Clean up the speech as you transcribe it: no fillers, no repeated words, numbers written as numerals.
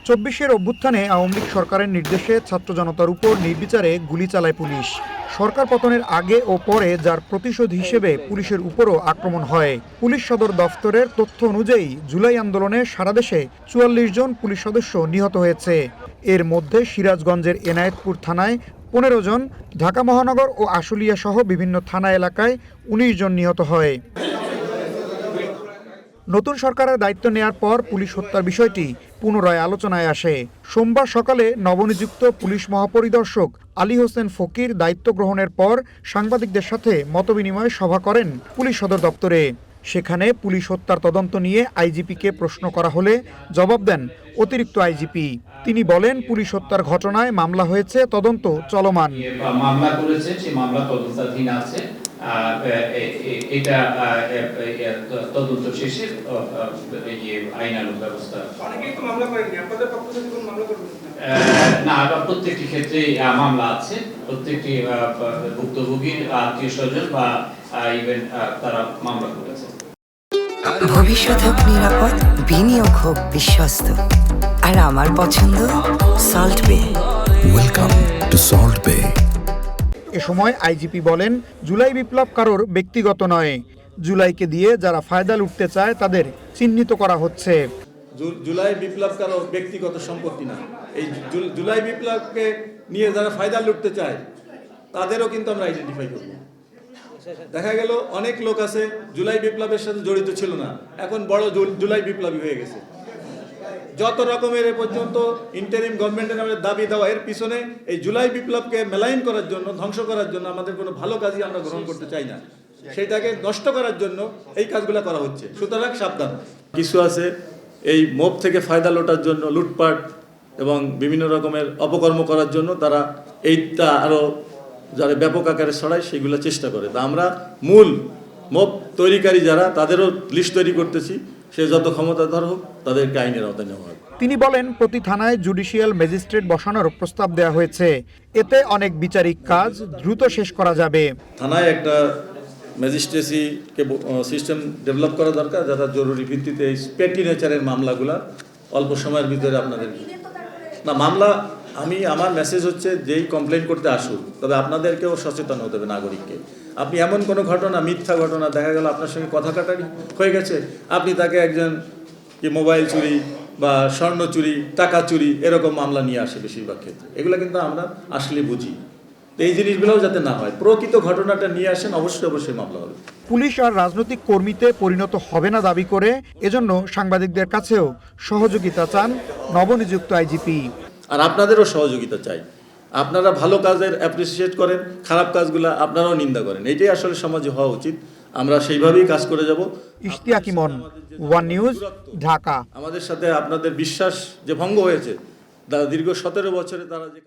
চব্বিশের অভ্যুত্থানে আওয়ামী লীগ সরকারের নির্দেশে ছাত্র জনতার উপর নির্বিচারে গুলি চালায় পুলিশ। সরকার পতনের আগে ও পরে যার প্রতিশোধ হিসেবে পুলিশের উপরও আক্রমণ হয়। পুলিশ সদর দফতরের তথ্য অনুযায়ী জুলাই আন্দোলনে সারা দেশে ৪৪ জন পুলিশ সদস্য নিহত হয়েছে। এর মধ্যে সিরাজগঞ্জের এনায়েতপুর থানায় ১৫ জন, ঢাকা মহানগর ও আশুলিয়া সহ বিভিন্ন থানা এলাকায় ১৯ জন নিহত হয়। নতুন সরকারের দায়িত্ব নেয়ার পর পুলিশ হত্যার বিষয়টি পুনরায় আলোচনায় আসে। সোমবার সকালে নবনিযুক্ত পুলিশ মহাপরিদর্শক আলী হোসেন ফকির দায়িত্ব গ্রহণের পর সাংবাদিকদের সাথে মতবিনিময় সভা করেন পুলিশ সদর দপ্তরে। সেখানে পুলিশ হত্যার তদন্ত নিয়ে আইজিপিকে প্রশ্ন করা হলে জবাব দেন অতিরিক্ত আইজিপি। তিনি বলেন, পুলিশ হত্যার ঘটনায় মামলা হয়েছে, তদন্ত চলমান। মামলা করেছে, সেই মামলা তদন্তাধীন আছে। এটা তদন্ত শেষে আইনানুগ ব্যবস্থা। অনেকেই তো মামলা করেনি, আপনাদের পক্ষ থেকে কোনো মামলা করবেন না, প্রত্যেকটি ক্ষেত্রে মামলা আছে। প্রত্যেকটি ভুক্তভোগীর আত্মীয় স্বজন বা ইভেন তারা মামলা করেছে। ভবিষ্যৎ হোক নিরাপদ, বিনিয়োগ হোক বিশ্বস্ত, আর আমার পছন্দ সল্ট বে। ওয়েলকাম টু সল্ট বে। এ সময় আইজিপি বলেন, জুলাই বিপ্লব কারোর ব্যক্তিগত নয়। জুলাইকে দিয়ে যারা ফায়দা লুটতে চায় তাদের চিহ্নিত করা হচ্ছে। জুলাই বিপ্লব কারো ব্যক্তিগত সম্পত্তি না। এই জুলাই বিপ্লবকে নিয়ে যারা ফায়দা লুটতে চায় তাদেরও কিন্তু আমরা আইডেন্টিফাই করব। দেখা গেল অনেক লোক আছে জুলাই বিপ্লবের সাথে জড়িত ছিল না, এখন বড় জুলাই বিপ্লবী হয়ে গেছে। যত রকমের এ পর্যন্ত ইন্টারিম গভর্নমেন্টের আমাদের দাবি দেওয়া, এর পিছনে এই জুলাই বিপ্লবকে মেলাইন করার জন্য, ধ্বংস করার জন্য আমাদের কোনো ভালো কাজই আমরা গ্রহণ করতে চাই না। সেইটাকে নষ্ট করার জন্য এই কাজগুলো করা হচ্ছে। সুতরাং সাবধান। কিছু আছে এই মোব থেকে ফায়দা লোটার জন্য, লুটপাট এবং বিভিন্ন রকমের অপকর্ম করার জন্য তারা এইটা আরও যারা ব্যাপক আকারে ছড়ায় সেগুলো চেষ্টা করে। তা আমরা মূল মোব তৈরিকারী যারা, তাদেরও লিস্ট তৈরি করতেছি। সে যত ক্ষমতাধর হোক তাদেরকে আইনের আওতায় নেওয়া হবে। তিনি বলেন, প্রতি থানায় জুডিশিয়াল ম্যাজিস্ট্রেট বসানোর প্রস্তাব দেওয়া হয়েছে। এতে অনেক বিচারিক কাজ দ্রুত শেষ করা যাবে। থানায় একটা ম্যাজিস্ট্রেসিকে সিস্টেম ডেভেলপ করা দরকার, যারা জরুরি ভিত্তিতে এই পেটি নেচারের মামলাগুলা অল্প সময়ের ভিতরে আপনাদের না মামলা। আমার মেসেজ হচ্ছে, যেই কমপ্লেন করতে আসুক, তবে আপনাদেরকেও সচেতন হতে হবে নাগরিককে। আপনি এমন কোনো ঘটনা, মিথ্যা ঘটনা, দেখা গেল আপনার সঙ্গে কথা কাটারি হয়ে গেছে, আপনি তাকে একজন কি মোবাইল চুরি বা স্বর্ণ চুরি, টাকা চুরি, এরকম মামলা নিয়ে আসে বেশিরভাগ ক্ষেত্রে। এগুলো কিন্তু আমরা আসলে বুঝি। তো এই জিনিসগুলোও যাতে না হয়, প্রকৃত ঘটনাটা নিয়ে আসেন, অবশ্যই মামলা হবে। পুলিশ আর রাজনৈতিক কর্মীতে পরিণত হবে না দাবি করে এজন্য সাংবাদিকদের কাছেও সহযোগিতা চান নবনিযুক্ত আইজিপি। আর আপনাদেরও সহযোগিতা চাই। আপনারা ভালো কাজের অ্যাপ্রিসিয়েট করেন, খারাপ কাজগুলো আপনারাও নিন্দা করেন। এটাই আসলে সমাজে হওয়া উচিত। আমরা সেইভাবেই কাজ করে যাব। ইশতিয়াক ইমন, ওয়ান নিউজ, ঢাকা। আমাদের সাথে আপনাদের বিশ্বাস যে ভঙ্গ হয়েছে, দীর্ঘ ১৭ বছরে তারা যে